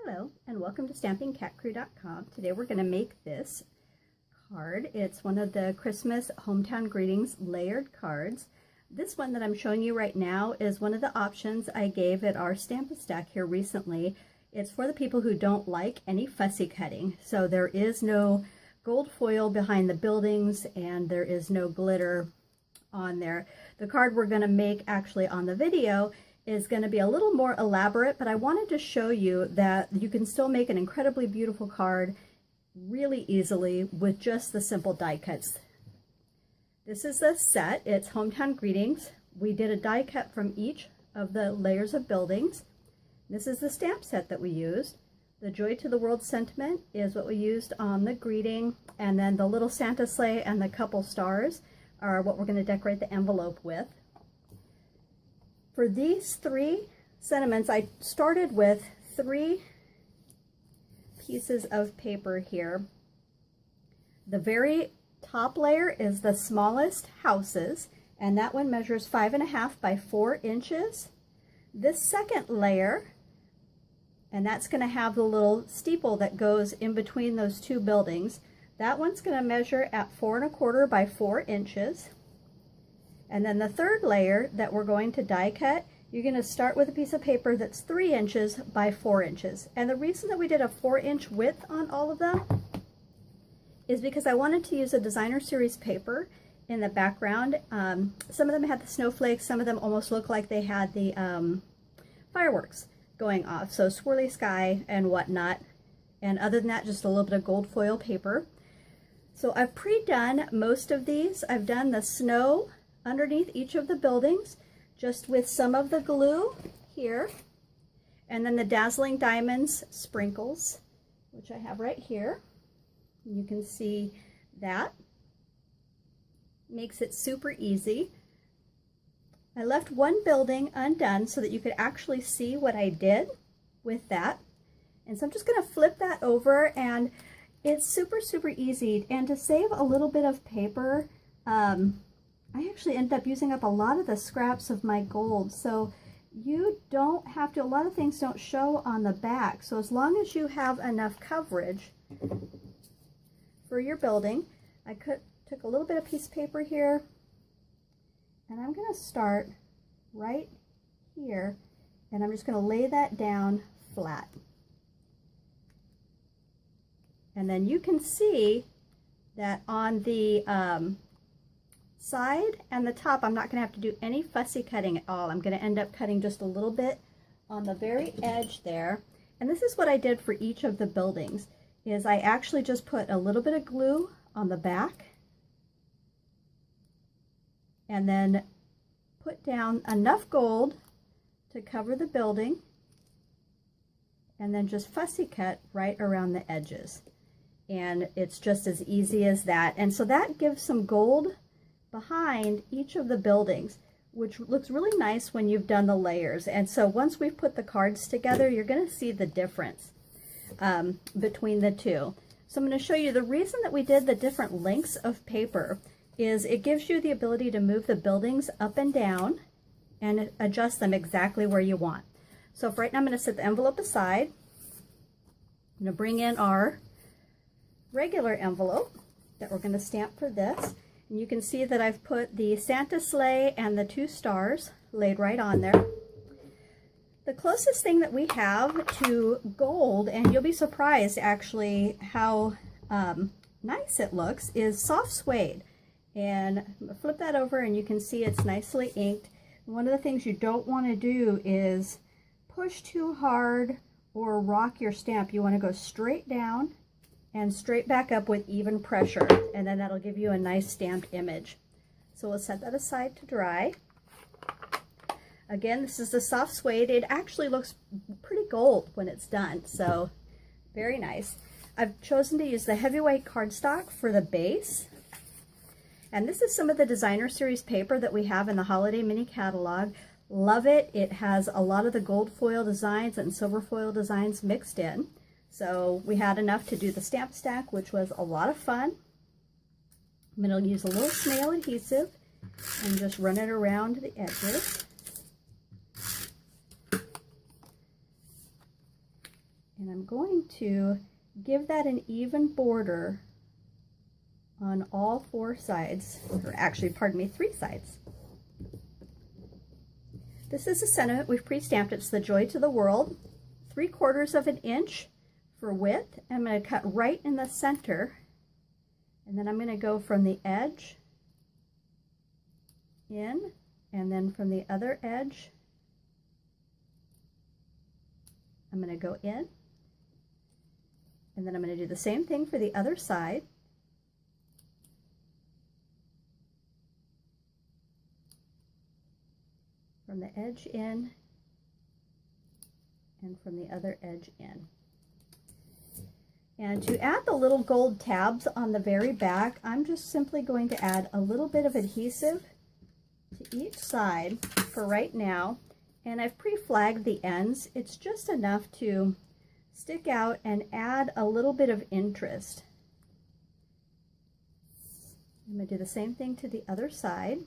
Hello and welcome to stampingcatcrew.com. Today we're going to make this card. It's one of the Christmas hometown greetings layered cards. This one that I'm showing you right now is one of the options I gave at our Stamp-A-Stack here recently. It's for the people who don't like any fussy cutting. So there is no gold foil behind the buildings and there is no glitter on there. The card we're going to make actually on the video is going to be a little more elaborate, but I wanted to show you that you can still make an incredibly beautiful card really easily with just the simple die cuts. This is the set. It's Hometown Greetings. We did a die cut from each of the layers of buildings. This is the stamp set that we used. The Joy to the World sentiment is what we used on the greeting, and then the little Santa sleigh and the couple stars are what we're going to decorate the envelope with. For these three sentiments, I started with 3 pieces of paper here. The very top layer is the smallest houses, and that one measures 5.5 by 4 inches. This second layer, and that's going to have the little steeple that goes in between those 2 buildings, that one's going to measure at 4.25 by 4 inches. And then the third layer that we're going to die cut, you're going to start with a piece of paper that's 3 inches by 4 inches. And the reason that we did a 4-inch width on all of them is because I wanted to use a designer series paper in the background. Some of them had the snowflakes, some of them almost looked like they had the fireworks going off. So swirly sky and whatnot. And other than that, just a little bit of gold foil paper. So I've pre-done most of these. I've done the snow underneath each of the buildings just with some of the glue here, and then the dazzling diamonds sprinkles, which I have right here. You can see that makes it super easy. I left one building undone so that you could actually see what I did with that, and so I'm just going to flip that over, and it's super easy. And to save a little bit of paper, I actually ended up using up a lot of the scraps of my gold, so you don't have to, a lot of things don't show on the back, so as long as you have enough coverage for your building, I took a little bit of piece of paper here, and I'm going to start right here, and I'm just going to lay that down flat. And then you can see that on the side and the top, I'm not going to have to do any fussy cutting at all. I'm going to end up cutting just a little bit on the very edge there. And this is what I did for each of the buildings, is I actually just put a little bit of glue on the back and then put down enough gold to cover the building, and then just fussy cut right around the edges. And it's just as easy as that. And so that gives some gold behind each of the buildings, which looks really nice when you've done the layers. And so once we've put the cards together, you're going to see the difference between the two. So I'm going to show you the reason that we did the different lengths of paper is it gives you the ability to move the buildings up and down and adjust them exactly where you want. So for right now, I'm going to set the envelope aside. I'm going to bring in our regular envelope that we're going to stamp for this. And you can see that I've put the Santa sleigh and the 2 stars laid right on there. The closest thing that we have to gold, and you'll be surprised actually how nice it looks, is soft suede. And I'm going to flip that over and you can see it's nicely inked. One of the things you don't want to do is push too hard or rock your stamp. You want to go straight down and straight back up with even pressure, and then that'll give you a nice stamped image. So we'll set that aside to dry. Again, this is the soft suede. It actually looks pretty gold when it's done, so very nice. I've chosen to use the heavyweight cardstock for the base, and this is some of the designer series paper that we have in the holiday mini catalog. Love it. It has a lot of the gold foil designs and silver foil designs mixed in. So we had enough to do the stamp stack, which was a lot of fun. I'm going to use a little snail adhesive and just run it around the edges. And I'm going to give that an even border on all 4 sides, or actually, pardon me, 3 sides. This is a sentiment we've pre-stamped. It's the joy to the world. 3/4 of an inch for width. I'm going to cut right in the center, and then I'm going to go from the edge in, and then from the other edge, I'm going to go in, and then I'm going to do the same thing for the other side. From the edge in, and from the other edge in. And to add the little gold tabs on the very back, I'm just simply going to add a little bit of adhesive to each side for right now. And I've pre-flagged the ends. It's just enough to stick out and add a little bit of interest. I'm going to do the same thing to the other side.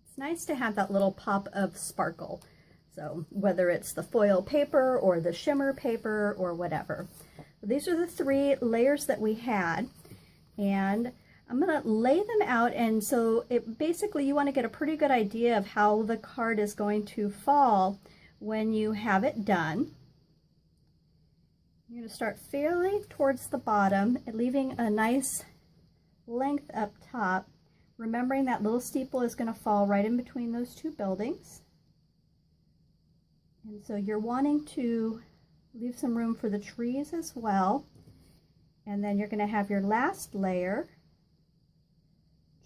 It's nice to have that little pop of sparkle. So whether it's the foil paper or the shimmer paper or whatever. These are the 3 layers that we had, and I'm going to lay them out, and so basically you want to get a pretty good idea of how the card is going to fall when you have it done. You're going to start fairly towards the bottom, leaving a nice length up top, remembering that little steeple is going to fall right in between those 2 buildings. And so you're wanting to leave some room for the trees as well. And then you're going to have your last layer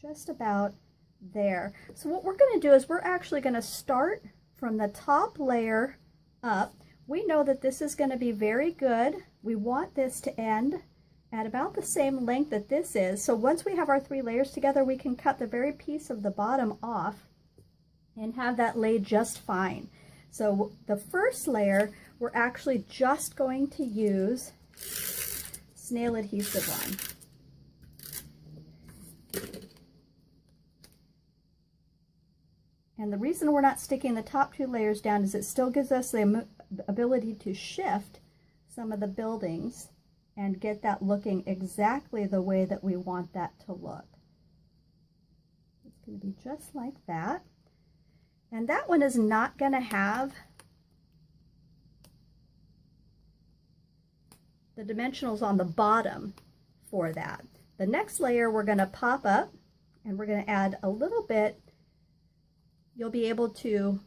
just about there. So what we're going to do is we're actually going to start from the top layer up. We know that this is going to be very good. We want this to end at about the same length that this is. So once we have our 3 layers together, we can cut the very piece of the bottom off and have that lay just fine. So the first layer, we're actually just going to use snail adhesive on. And the reason we're not sticking the top 2 layers down is it still gives us the ability to shift some of the buildings and get that looking exactly the way that we want that to look. It's going to be just like that. And that one is not going to have the dimensionals on the bottom for that. The next layer we're going to pop up, and we're going to add a little bit. You'll be able to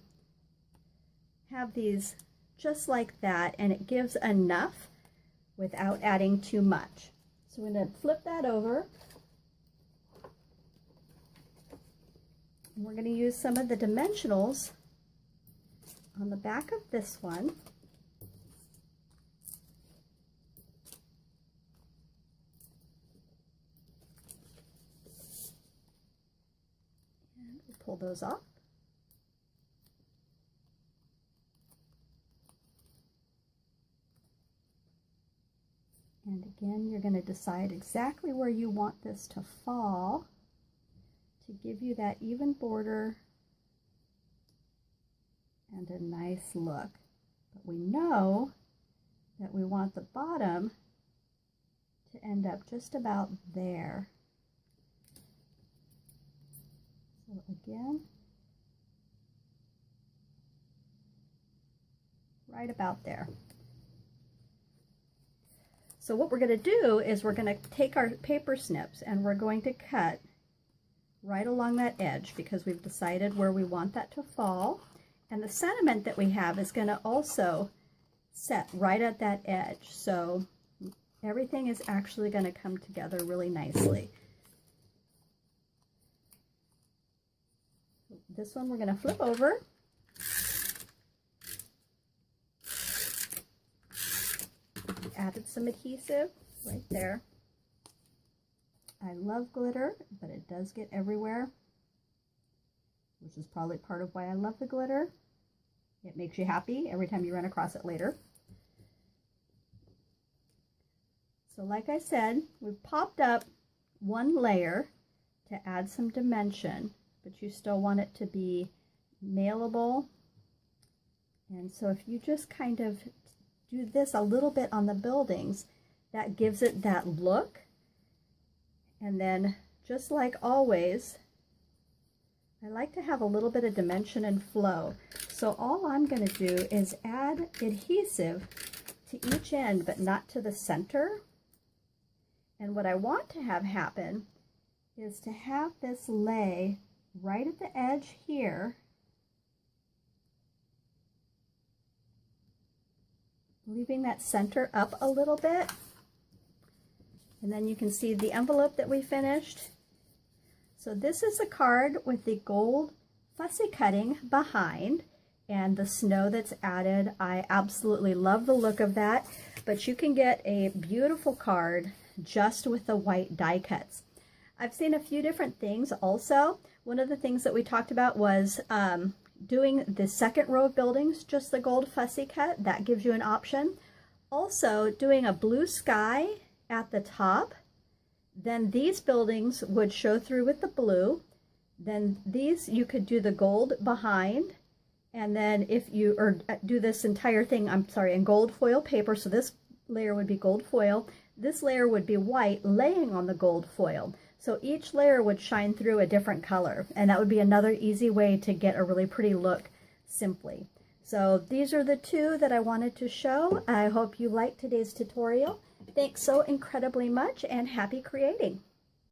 have these just like that, and it gives enough without adding too much. So we're going to flip that over. And we're going to use some of the dimensionals on the back of this one. And we'll pull those off. And again, you're going to decide exactly where you want this to fall to give you that even border and a nice look. But we know that we want the bottom to end up just about there. So again, right about there. So what we're going to do is we're going to take our paper snips and we're going to cut right along that edge because we've decided where we want that to fall. And the sentiment that we have is going to also set right at that edge. So everything is actually going to come together really nicely. This one we're going to flip over. Added some adhesive right there. I love glitter, but it does get everywhere, which is probably part of why I love the glitter. It makes you happy every time you run across it later. So like I said, we've popped up one layer to add some dimension, but you still want it to be nailable And so if you just kind of do this a little bit on the buildings, that gives it that look. And then just like always, I like to have a little bit of dimension and flow. So all I'm going to do is add adhesive to each end, but not to the center. And what I want to have happen is to have this lay right at the edge here, leaving that center up a little bit. And then you can see the envelope that we finished. So this is a card with the gold fussy cutting behind and the snow that's added. I absolutely love the look of that, but you can get a beautiful card just with the white die cuts. I've seen a few different things also. One of the things that we talked about was doing the second row of buildings, just the gold fussy cut. That gives you an option. Also doing a blue sky at the top. Then these buildings would show through with the blue. Then these, you could do the gold behind. And then if you do this entire thing, in gold foil paper. So this layer would be gold foil. This layer would be white laying on the gold foil. So each layer would shine through a different color. And that would be another easy way to get a really pretty look simply. So these are the two that I wanted to show. I hope you liked today's tutorial. Thanks so incredibly much and happy creating.